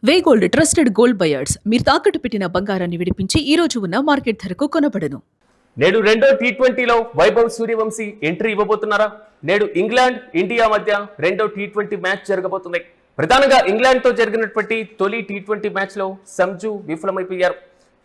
వే gold trusted gold buyers మీరు తాకట్టు పెట్టిన బంగారాన్ని విడిపించి ఈ రోజు ఉన్న మార్కెట్ ధరకు కొనబడను. నేడు రెండో టీ20లో వైభవ్ సూర్యవంశీ ఎంట్రీ ఇవ్వబోతున్నారా? నేడు ఇంగ్లాండ్ ఇండియా మధ్య రెండో టీ20 మ్యాచ్ జరగబోతుంది. ప్రధానంగా ఇంగ్లాండ్ తో జరిగినటువంటి తొలి టీ20 మ్యాచ్ లో సంజు విఫలమైపోయారు.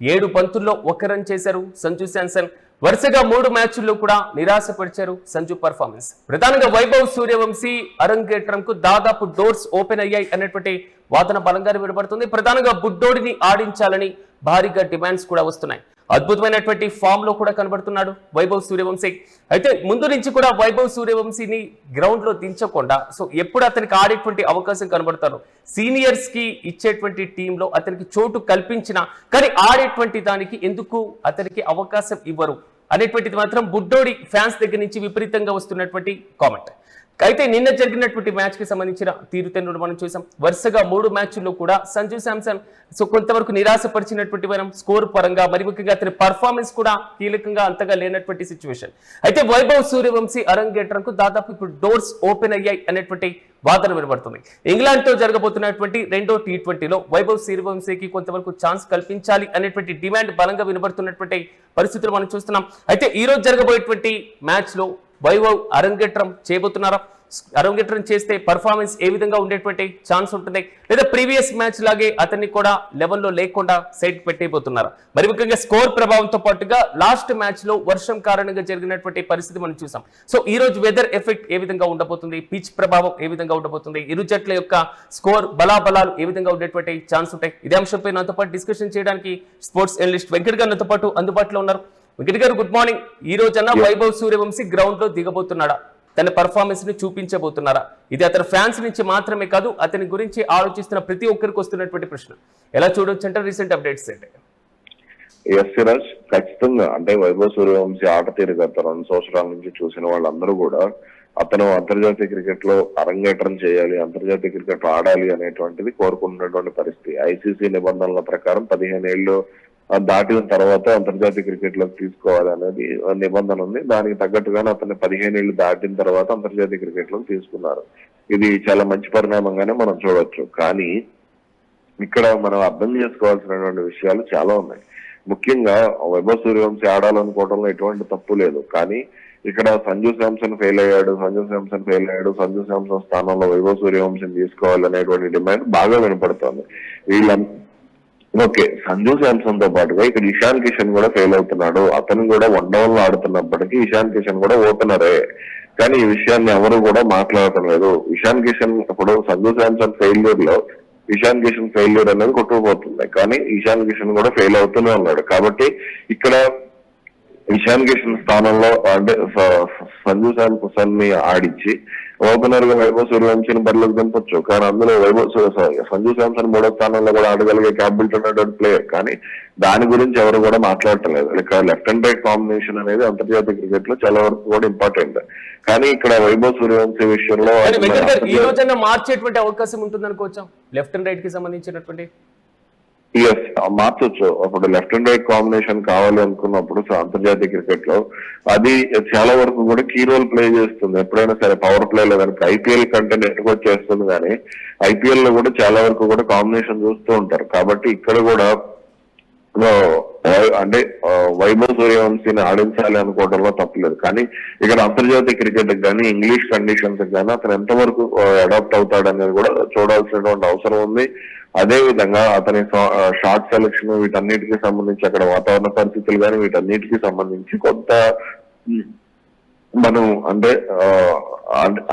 7 బంతుల్లో 1 రన్ చేశారు సంజు శాంసన్. వరుసగా 3 మ్యాచ్ల్లో కూడా నిరాశపరిచారు సంజు పర్ఫార్మెన్స్. ప్రధానంగా వైభవ్ సూర్యవంశీ అరంగేట్రంకు దాదాపు డోర్స్ ఓపెన్ అయ్యాయి అన్నటువంటి వాదన బలంగానే వినబడుతుంది. ప్రధానంగా బుడ్డోడిని ఆడించాలని భారీగా డిమాండ్స్ కూడా వస్తున్నాయి. అద్భుతమైనటువంటి ఫామ్ లో కూడా కనబడుతున్నాడు వైభవ్ సూర్యవంశీ. అయితే ముందు నుంచి కూడా వైభవ్ సూర్యవంశీని గ్రౌండ్ లో దించకుండా ఎప్పుడు అతనికి ఆడేటువంటి అవకాశం కనబడతారు. సీనియర్స్ కి ఇచ్చేటువంటి టీంలో అతనికి చోటు కల్పించిన కానీ ఆడేటువంటి దానికి ఎందుకు అతనికి అవకాశం ఇవ్వరు అనేటువంటిది మాత్రం బుడ్డోడి ఫ్యాన్స్ దగ్గర నుంచి విపరీతంగా వస్తున్నటువంటి కామెంట్. అయితే నిన్న జరిగినటువంటి మ్యాచ్ కి సంబంధించిన తీరుతెన్నులు మనం చూసాం. వరుసగా 3 మ్యాచ్ల్లో కూడా సంజు శాంసన్ కొంతవరకు నిరాశపరిచినటువంటి మనం స్కోర్ పరంగా, మరి ముఖ్యంగా అతని పర్ఫార్మెన్స్ కూడా కీలకంగా అంతగా లేనటువంటి సిచ్యువేషన్. అయితే వైభవ్ సూర్యవంశీ అరంగేట్రంకు దాదాపు ఇప్పుడు డోర్స్ ఓపెన్ అయ్యాయి అనేటువంటి వాదన వినబడుతుంది. ఇంగ్లాండ్ తో జరగబోతున్నటువంటి రెండో టీ20లో వైభవ్ సూర్యవంశీకి కొంతవరకు ఛాన్స్ కల్పించాలి అనేటువంటి డిమాండ్ బలంగా వినబడుతున్నటువంటి పరిస్థితులు మనం చూస్తున్నాం. అయితే ఈ రోజు జరగబోయేటువంటి మ్యాచ్ లో వైభవ్ అరంగేట్రం చేయబోతున్నారా? అరంగేట్రం చేస్తే పర్ఫార్మెన్స్ ఏ విధంగా ఉండేటువంటి ఛాన్స్ ఉంటుంది, లేదా ప్రీవియస్ మ్యాచ్ లాగే అతన్ని కూడా లెవెల్లో లేకుండా సైడ్ పెట్టేయబోతున్నారా? మరి ముఖ్యంగా స్కోర్ ప్రభావంతో పాటుగా లాస్ట్ మ్యాచ్ లో వర్షం కారణంగా జరిగినటువంటి పరిస్థితి మనం చూసాం. ఈ రోజు వెదర్ ఎఫెక్ట్ ఏ విధంగా ఉండబోతుంది, పిచ్ ప్రభావం ఏ విధంగా ఉండబోతుంది, ఇరు జట్ల యొక్క స్కోర్ బలాబలాలు ఏ విధంగా ఉండేటువంటి ఛాన్స్ ఉంటాయి? ఇదే అంశంపై నాతో పాటు డిస్కషన్ చేయడానికి స్పోర్ట్స్ అనలిస్ట్ వెంకట్ గారు నాతో పాటు అందుబాటులో ఉన్నారు. వెంకట్ గారు, గుడ్ మార్నింగ్. ఈ రోజన్నా వైభవ్ సూర్యవంశీ గ్రౌండ్ లో దిగబోతున్నాడా? తన పర్ఫార్మెన్స్ ని చూపించబోతున్నారా? ఇది అతని ఫ్యాన్స్ నుంచి మాత్రమే కాదు, అతని గురించి ఆలోచిస్తున్న ప్రతి ఒక్కరికి వస్తున్నటువంటి ప్రశ్న. ఎలా చూడొచ్చు అంటే రీసెంట్ అప్డేట్స్ ఏంటి? సిరాజ్, ఖచ్చితంగా అంటే వైభవ్ సూర్యవంశీ ఆట తీరు గత 2 సంవత్సరాల నుంచి చూసిన వాళ్ళందరూ కూడా అతను అంతర్జాతీయ క్రికెట్ లో అరంగేట్రం చేయాలి, అంతర్జాతీయ క్రికెట్ లో ఆడాలి అనేటువంటిది కోరుకుంటున్నటువంటి పరిస్థితి. ఐసీసీ నిబంధనల ప్రకారం 15 ఏళ్ళు దాటిన తర్వాత అంతర్జాతీయ క్రికెట్ లోకి తీసుకోవాలి అనేది నిబంధన ఉంది. దానికి తగ్గట్టుగానే అతన్ని 15 ఏళ్ళు దాటిన తర్వాత అంతర్జాతీయ క్రికెట్ లోకి తీసుకున్నారు. ఇది చాలా మంచి పరిణామంగానే మనం చూడొచ్చు. కానీ ఇక్కడ మనం అర్థం చేసుకోవాల్సినటువంటి విషయాలు చాలా ఉన్నాయి. ముఖ్యంగా వైభవ్ సూర్యవంశీ ఆడాలనుకోవడంలో ఎటువంటి తప్పు లేదు. కానీ ఇక్కడ సంజు శాంసన్ ఫెయిల్ అయ్యాడు, సంజు శాంసన్ స్థానంలో వైభవ్ సూర్యవంశీని తీసుకోవాలనేటువంటి డిమాండ్ బాగా వినపడుతోంది. ఓకే, సంజు శాంసన్ తో పాటుగా ఇక్కడ ఇషాన్ కిషన్ కూడా ఫెయిల్ అవుతున్నాడు. అతను కూడా వన్డౌన్ ఆడుతున్నప్పటికీ ఇషాన్ కిషన్ కూడా ఓపెనరే. కానీ ఈ విషయాన్ని ఎవరు కూడా మాట్లాడటం లేదు. ఇషాన్ కిషన్ ఇప్పుడు సంజు శాంసన్ ఫెయిల్యూర్ లో ఇషాన్ కిషన్ ఫెయిల్యూర్ అనేది కొట్టుకుపోతుంది. కానీ ఇషాన్ కిషన్ కూడా ఫెయిల్ అవుతూనే ఉన్నాడు. కాబట్టి ఇక్కడ ఇషాన్ కిషన్ స్థానంలో అంటే సంజు శాంసన్ ని ఆడించి ఓపెనర్ గా వైభవ్ సూర్యవంశీని బరిలోకి దింపొచ్చు. కానీ అందులో సంజు శాంసన్ 3వ స్థానంలో కూడా ఆడగలిగే క్యాపబిలిటీ ఉన్నటువంటి ప్లేయర్. కానీ దాని గురించి ఎవరు కూడా మాట్లాడటం లేదు. ఇక్కడ లెఫ్ట్ అండ్ రైట్ కాంబినేషన్ అనేది అంతర్జాతీయ క్రికెట్ లో చాలా వరకు కూడా ఇంపార్టెంట్. కానీ ఇక్కడ వైభవ్ సూర్యవంశీ విషయంలో ఈ రోజైనా మార్చేటువంటి అవకాశం ఉంటుంది అనుకోవచ్చా లెఫ్ట్ అండ్ రైట్ కి సంబంధించినటువంటి? మార్చొచ్చు. అప్పుడు లెఫ్ట్ అండ్ రైట్ కాంబినేషన్ కావాలి అనుకున్నప్పుడు అంతర్జాతీయ క్రికెట్ లో అది చాలా వరకు కూడా కీ రోల్ ప్లే చేస్తుంది. ఎప్పుడైనా సరే పవర్ ప్లే లో కనుక ఐపీఎల్ కంటే నెట్వర్క్ చేస్తుంది. కానీ ఐపీఎల్ లో కూడా చాలా వరకు కూడా కాంబినేషన్ చూస్తూ ఉంటారు. కాబట్టి ఇక్కడ కూడా అంటే వైభవ్ సూర్యవంశీని ఆడించాలి అనుకోవడంలో తప్పలేదు. కానీ ఇక్కడ అంతర్జాతీయ క్రికెట్ కానీ ఇంగ్లీష్ కండిషన్స్ కానీ అతను ఎంతవరకు అడాప్ట్ అవుతాడనేది కూడా చూడాల్సినటువంటి అవసరం ఉంది. అదే విధంగా అతని షార్ట్ సెలక్షన్ వీటన్నిటికీ సంబంధించి అక్కడ వాతావరణ పరిస్థితులు కానీ వీటన్నిటికీ సంబంధించి కొంత మనం అంటే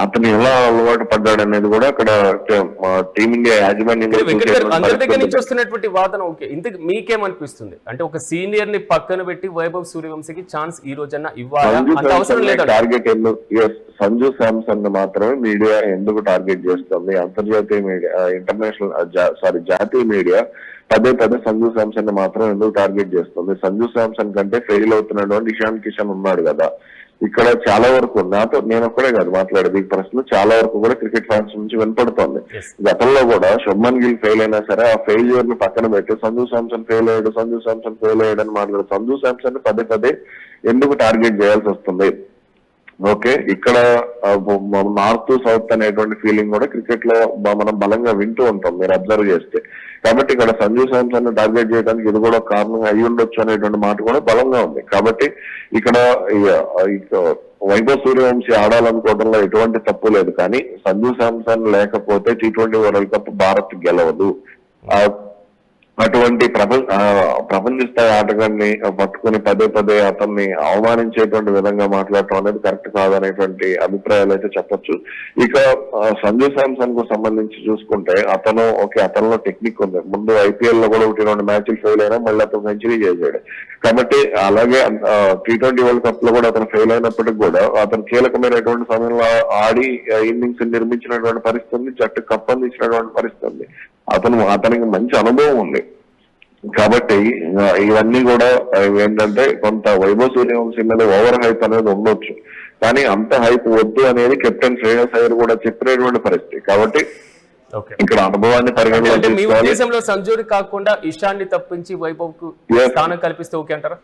అతను ఎలా అలవాటు పడ్డాడు అనేది కూడా అక్కడ టీమిండియా యాజమాన్యం వస్తున్నటువంటి వాదన. ఓకే, ఇంతకు మీకేమనిపిస్తుంది? అంటే ఒక సీనియర్ ని పక్కన పెట్టి వైభవ్ సూర్యవంశీకి ఛాన్స్ ఈ రోజన్నా ఇవ్వాలి టార్గెట్ సంజు శాంసన్ మాత్రమే మీడియా ఎందుకు టార్గెట్ చేస్తుంది? అంతర్జాతీయ మీడియా జాతీయ మీడియా పదే సంజు శాంసన్ ని మాత్రం ఎందుకు టార్గెట్ చేస్తుంది? సంజు శాంసన్ కంటే ఫెయిల్ అవుతున్నాడు ఇషాన్ కిషన్ ఉన్నాడు కదా. ఇక్కడ చాలా వరకు నేను ఒక్కడే కాదు మాట్లాడేది ఈ ప్రశ్న చాలా వరకు కూడా క్రికెట్ ఫ్యాన్స్ నుంచి వినపడుతోంది. గతంలో కూడా శుభ్మన్ గిల్ ఫెయిల్ అయినా సరే ఆ ఫెయిల్యూర్ ని పక్కన పెట్టి సంజు శాంసన్ ఫెయిల్ అయ్యాడు అని మాట్లాడు. సంజు శాంసన్ ని పదే ఎందుకు టార్గెట్ చేయాల్సి వస్తుంది? ఓకే, ఇక్కడ నార్త్ సౌత్ అనేటువంటి ఫీలింగ్ కూడా క్రికెట్ లో మనం బలంగా వింటూ ఉంటాం మీరు అబ్జర్వ్ చేస్తే. కాబట్టి ఇక్కడ సంజు శాంసన్ టార్గెట్ చేయడానికి ఇది కూడా ఒక కారణంగా అయి ఉండొచ్చు అనేటువంటి మాట కూడా బలంగా ఉంది. కాబట్టి ఇక్కడ వైభవ్ సూర్యవంశీ ఆడాలనుకోవడంలో ఎటువంటి తప్పు లేదు, కానీ సంజు శాంసన్ లేకపోతే T20 వరల్డ్ కప్ భారత్ గెలవదు. అటువంటి ప్రపంచ స్థాయి ఆటగాన్ని పట్టుకుని పదే పదే అతన్ని అవమానించేటువంటి విధంగా మాట్లాడటం అనేది కరెక్ట్ కాదనేటువంటి అభిప్రాయాలు అయితే చెప్పొచ్చు. ఇక సంజు శాంసన్ కు సంబంధించి చూసుకుంటే అతనిలో టెక్నిక్ ఉంది. ముందు IPL లో కూడా 1-2 మ్యాచ్లు ఫెయిల్ అయినా మళ్ళీ అతను సెంచరీ చేశాడు. కాబట్టి అలాగే T20 వరల్డ్ కప్ లో కూడా అతను ఫెయిల్ అయినప్పటికీ కూడా అతను కీలకమైనటువంటి సమయంలో ఆడి ఇన్నింగ్స్ నిర్మించినటువంటి పరిస్థితి ఉంది, జట్టు కప్ అందించినటువంటి పరిస్థితి ఉంది. అతనికి మంచి అనుభవం ఉంది. కాబట్టి ఇవన్నీ కూడా ఏంటంటే కొంత వైభవ్ సూర్యవంశీ మీద ఓవర్ హైప్ అనేది ఉండొచ్చు, కానీ అంత హైప్ వద్దు అనేది కెప్టెన్ శ్రేయస్ అయ్యర్ కూడా చెప్పినటువంటి పరిస్థితి. కాబట్టి ఇక్కడ అనుభవాన్ని పరిగణలో సంజుని కాకుండా ఇషాన్ని తప్పించి వైభవ్ కు స్థానం కల్పిస్తే ఓకే అంటారా?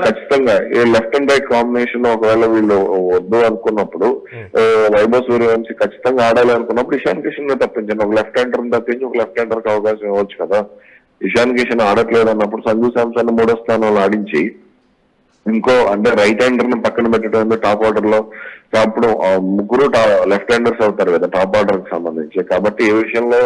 ఖచ్చితంగా ఈ లెఫ్ట్ అండ్ రైట్ కాంబినేషన్ ఒకవేళ వీళ్ళు వద్దు అనుకున్నప్పుడు వైభవ్ సూర్యవంశీ ఖచ్చితంగా ఆడాలి అనుకున్నప్పుడు ఇషాన్ కిషన్ ని తప్పించండి, ఒక లెఫ్ట్ హ్యాండర్ తప్పించి ఒక లెఫ్ట్ హ్యాండర్ కి అవకాశం ఇవ్వచ్చు కదా. ఇషాన్ కిషన్ ఆడట్లేదు అన్నప్పుడు సంజు శాంసన్ 3వ స్థానంలో ఆడించి ఇంకో అంటే రైట్ హ్యాండర్ ని పక్కన పెట్టడం టాప్ ఆర్డర్ లో అప్పుడు ముగ్గురు లెఫ్ట్ హ్యాండర్స్ అవుతారు కదా టాప్ ఆర్డర్ కి సంబంధించి. కాబట్టి ఈ విషయంలో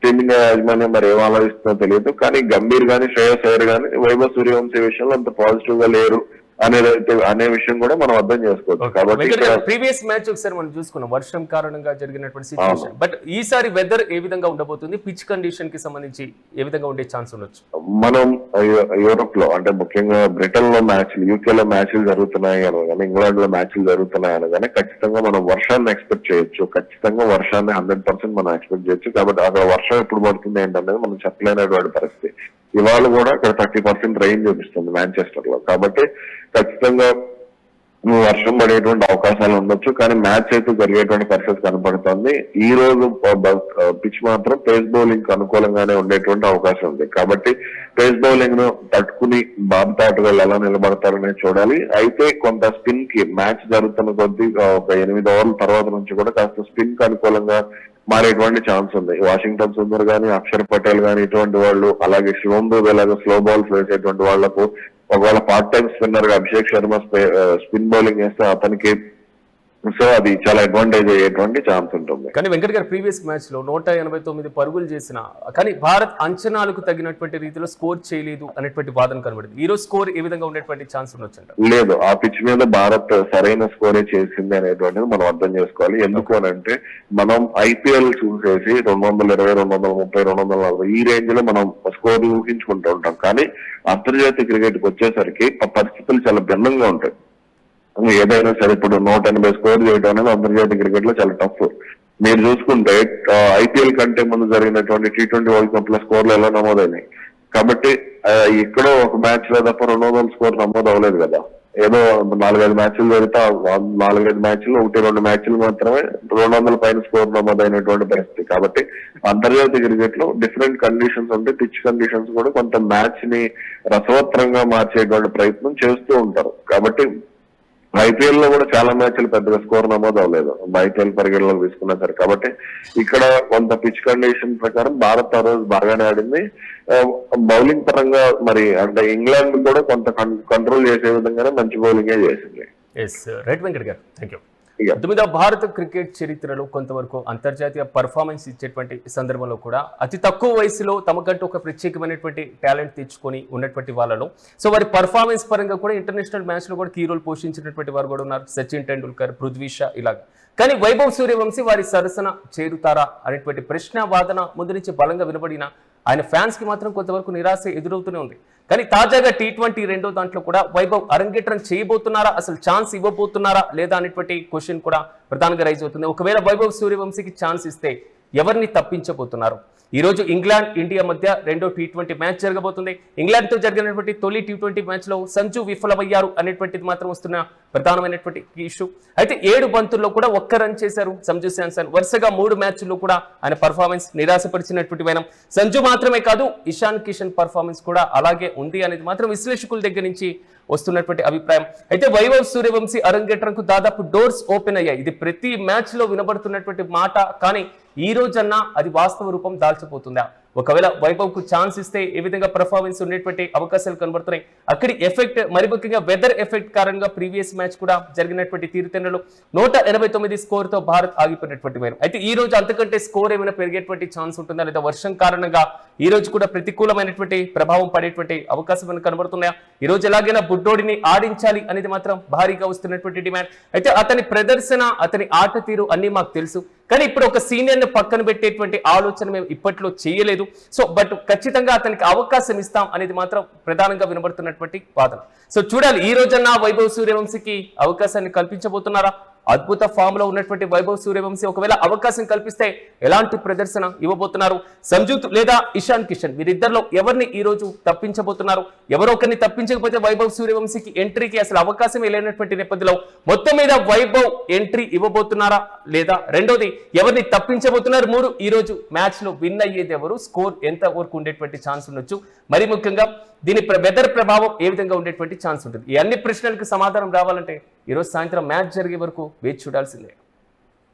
టీమిండియా యాజమాన్యం మరి ఏం ఆలోచిస్తుందో తెలియదు, కానీ గంభీర్ గానీ శ్రేయస్ అయ్యర్ గానీ వైభవ్ సూర్యవంశీ విషయంలో అంత పాజిటివ్ గా లేరు అనే విషయం కూడా మనం అర్థం చేసుకోవచ్చు. కాబట్టి ప్రీవియస్ మ్యాచ్ ఒకసారి మనం చూసుకున్నాం వర్షం కారణంగా జరిగినటువంటి సిచ్యువేషన్, బట్ ఈసారి వెదర్ ఏ విధంగా ఉండబోతుంది, పిచ్ కండిషన్ కి సంబంధించి ఏ విధంగా ఉండే ఛాన్స్ ఉండొచ్చు? మనం యూరోప్ లో అంటే ముఖ్యంగా బ్రిటన్ లో మ్యాచ్లు, UK లో మ్యాచ్లు జరుగుతున్నాయి అనగానే, ఇంగ్లాండ్ లో మ్యాచ్లు జరుగుతున్నాయి అనగానే ఖచ్చితంగా మనం వర్షాన్ని ఎక్స్పెక్ట్ చేయొచ్చు. ఖచ్చితంగా వర్షాన్ని 100% మనం ఎక్స్పెక్ట్ చేయొచ్చు. కాబట్టి అక్కడ వర్షం ఎప్పుడు పడుతుంది ఏంటనేది మనం చెప్పలేనటువంటి పరిస్థితి. ఇవాళ కూడా ఇక్కడ 30% రెయిన్ చూపిస్తుంది మాంచెస్టర్ లో. కాబట్టి ఖచ్చితంగా వర్షం పడేటువంటి అవకాశాలు ఉండొచ్చు, కానీ మ్యాచ్ అయితే జరిగేటువంటి పరిస్థితి కనపడుతుంది. ఈ రోజు పిచ్ మాత్రం పేస్ బౌలింగ్ అనుకూలంగానే ఉండేటువంటి అవకాశం ఉంది. కాబట్టి పేస్ బౌలింగ్ ను తట్టుకుని బాబు ఆటగాళ్ళు ఎలా నిలబడతారనేది చూడాలి. అయితే కొంత స్పిన్ కి మ్యాచ్ జరుగుతున్న కొద్దీ ఒక 8 ఓవర్ల తర్వాత నుంచి కూడా కాస్త స్పిన్ కి అనుకూలంగా మారేటువంటి ఛాన్స్ ఉంది. వాషింగ్టన్ సుందర్ గానీ, అక్షర్ పటేల్ గానీ ఇటువంటి వాళ్ళు, అలాగే శివం దూబే లాగా స్లో బాల్స్ వేసేటువంటి వాళ్లకు ఒకవేళ పార్ట్ టైం స్పిన్నర్ గా అభిషేక్ శర్మ స్పిన్ బౌలింగ్ వేస్తే అతనికి సో అది చాలా అడ్వాంటేజ్ అయ్యేటువంటి ఛాన్స్ ఉంటుంది. కానీ వెంకట్ గారు ప్రీవియస్ మ్యాచ్ లో 189 పరుగులు చేసిన కానీ భారత్ అంచనాలకు తగినటువంటి రీతిలో స్కోర్ చేయలేదు అనేటువంటి వాదన కనబడింది. ఈ రోజు స్కోర్ ఏ విధంగా ఉండేటువంటి ఛాన్స్ ఉండొచ్చు? లేదు, ఆ పిచ్ మీద భారత్ సరైన స్కోరే చేసింది అనేటువంటిది మనం అర్థం చేసుకోవాలి. ఎందుకు అనంటే మనం IPL చూసేసి 220, 230, 240 ఈ రేంజ్ లో మనం స్కోర్ ఊహించుకుంటూ ఉంటాం. కానీ అంతర్జాతీయ క్రికెట్ కి వచ్చేసరికి పరిస్థితులు చాలా భిన్నంగా ఉంటాయి. ఏదైనా సరే ఇప్పుడు 180 స్కోర్ చేయడం అనేది అంతర్జాతీయ క్రికెట్ లో చాలా టఫ్. మీరు చూసుకుంటే IPL కంటే ముందు జరిగినటువంటి T20 వరల్డ్ కప్ లో స్కోర్లు ఎలా నమోదైనాయి. కాబట్టి ఎక్కడో ఒక మ్యాచ్ లో తప్ప 200 స్కోర్ నమోదు అవ్వలేదు కదా. ఏదో 4-5 మ్యాచ్లు జరిగితే 4-5 మ్యాచ్లు 1-2 మ్యాచ్లు మాత్రమే 200 పైన స్కోర్ నమోదైనటువంటి పరిస్థితి. కాబట్టి అంతర్జాతీయ క్రికెట్ లో డిఫరెంట్ కండిషన్స్ ఉంటే పిచ్ కండిషన్స్ కూడా కొంత మ్యాచ్ ని రసవత్రంగా మార్చేటువంటి ప్రయత్నం చేస్తూ ఉంటారు. కాబట్టి IPL లో కూడా చాలా మ్యాచ్లు పెద్దగా స్కోర్ నమోదు అవ్వలేదు IPL పరిగణలోకి తీసుకున్నా సరే. కాబట్టి ఇక్కడ కొంత పిచ్ కండిషన్ ప్రకారం భారత్ ఆ రోజు బాగానే ఆడింది. బౌలింగ్ పరంగా మరి అంటే ఇంగ్లాండ్ కూడా కొంత కంట్రోల్ చేసే విధంగానే మంచి బౌలింగే చేసింది. రైట్ వెంకట్ గారు, థ్యాంక్ యూ. మీద భారత క్రికెట్ చరిత్రలో కొంతవరకు అంతర్జాతీయ పర్ఫార్మెన్స్ ఇచ్చేటువంటి సందర్భంలో కూడా అతి తక్కువ వయసులో తమకంటూ ఒక ప్రత్యేకమైనటువంటి టాలెంట్ తెచ్చుకొని ఉన్నటువంటి వాళ్ళలో సో వారి పర్ఫార్మెన్స్ పరంగా కూడా ఇంటర్నేషనల్ మ్యాచ్ లో కూడా కీ రోల్ పోషించినటువంటి వారు కూడా ఉన్నారు. సచిన్ టెండూల్కర్, పృథ్వీ షా ఇలాగా. కానీ వైభవ్ సూర్యవంశీ వారి సరసన చేరుతారా అనేటువంటి ప్రశ్న వాదన ముందు నుంచి బలంగా వినబడిన ఆయన ఫ్యాన్స్ కి మాత్రం కొంతవరకు నిరాశ ఎదురవుతూనే ఉంది. కానీ తాజాగా T20 రెండో దాంట్లో కూడా వైభవ్ అరంగేట్రం చేయబోతున్నారా, అసలు ఛాన్స్ ఇవ్వబోతున్నారా లేదా అనేటువంటి క్వశ్చన్ కూడా ప్రధానంగా రైజ్ అవుతుంది. ఒకవేళ వైభవ్ సూర్యవంశీకి ఛాన్స్ ఇస్తే ఎవరిని తప్పించబోతున్నారు? ఈ రోజు ఇంగ్లాండ్ ఇండియా మధ్య రెండో టీ20 మ్యాచ్ జరగబోతుంది. ఇంగ్లాండ్ తో జరిగినటువంటి తొలి టీ20 మ్యాచ్ లో సంజు విఫలమయ్యారు అనేటువంటిది మాత్రం వస్తున్న ప్రధానమైనటువంటి ఇష్యూ. అయితే 7 బంతుల్లో కూడా ఒక్క రన్ చేశారు సంజు శాంసన్. వరుసగా 3 మ్యాచ్ల్లో కూడా ఆయన పర్ఫార్మెన్స్ నిరాశపరిచినటువంటి వైనం. సంజు మాత్రమే కాదు, ఇషాన్ కిషన్ పర్ఫార్మెన్స్ కూడా అలాగే ఉంది అనేది మాత్రం విశ్లేషకుల దగ్గర నుంచి వస్తున్నటువంటి అభిప్రాయం. అయితే వైభవ్ సూర్యవంశీ అరంగేట్రంకు దాదాపు డోర్స్ ఓపెన్ అయ్యాయి. ఇది ప్రతి మ్యాచ్ లో వినబడుతున్నటువంటి మాట, కానీ ఈ రోజన్నా అది వాస్తవ రూపం దాల్చిపోతుందా? ఒకవేళ వైభవ్ కు ఛాన్స్ ఇస్తే ఏ విధంగా పర్ఫార్మెన్స్ ఉండేటువంటి అవకాశాలు కనబడుతున్నాయి. అక్కడి ఎఫెక్ట్, మరి ముఖ్యంగా వెదర్ ఎఫెక్ట్ కారణంగా ప్రీవియస్ మ్యాచ్ కూడా జరిగినటువంటి తీరుతెన్నులు 189 స్కోర్ తో భారత్ ఆగిపోయినటువంటి వైరం. అయితే ఈ రోజు అంతకంటే స్కోర్ ఏమైనా పెరిగేటువంటి ఛాన్స్ ఉంటుందా, లేదా వర్షం కారణంగా ఈ రోజు కూడా ప్రతికూలమైనటువంటి ప్రభావం పడేటువంటి అవకాశం కనబడుతున్నాయా? ఈ రోజు ఎలాగైనా బుడ్డోడిని ఆడించాలి అనేది మాత్రం భారీగా వస్తున్నటువంటి డిమాండ్. అయితే అతని ప్రదర్శన, అతని ఆట తీరు అన్ని మాకు తెలుసు, కానీ ఇప్పుడు ఒక సీనియర్ ని పక్కన పెట్టేటువంటి ఆలోచన మేము ఇప్పట్లో చేయలేదు. సో బట్ ఖచ్చితంగా అతనికి అవకాశం ఇస్తాం అనేది మాత్రం ప్రధానంగా వినబడుతున్నటువంటి వాదన. సో చూడాలి, ఈ రోజన్నా వైభవ్ సూర్యవంశీకి అవకాశాన్ని కల్పించబోతున్నారా? అద్భుత ఫామ్ లో ఉన్నటువంటి వైభవ్ సూర్యవంశీ ఒకవేళ అవకాశం కల్పిస్తే ఎలాంటి ప్రదర్శన ఇవ్వబోతున్నారు? సంజు లేదా ఇషాన్ కిషన్, వీరిద్దరిలో ఎవరిని ఈ రోజు తప్పించబోతున్నారు? ఎవరో ఒకరిని తప్పించకపోతే వైభవ్ సూర్యవంశీకి ఎంట్రీకి అసలు అవకాశం లేనటువంటి నేపథ్యంలో మొత్తం మీద వైభవ్ ఎంట్రీ ఇవ్వబోతున్నారా, లేదా రెండోది ఎవరిని తప్పించబోతున్నారు? 3 ఈ రోజు మ్యాచ్ లో విన్ అయ్యేది ఎవరు? స్కోర్ ఎంత వరకు ఉండేటువంటి ఛాన్స్ ఉండొచ్చు? మరి ముఖ్యంగా దీని వెదర్ ప్రభావం ఏ విధంగా ఉండేటువంటి ఛాన్స్ ఉంటుంది? ఈ అన్ని ప్రశ్నలకు సమాధానం రావాలంటే ఈ రోజు సాయంత్రం మ్యాచ్ జరిగే వరకు వేచి చూడాల్సిందే.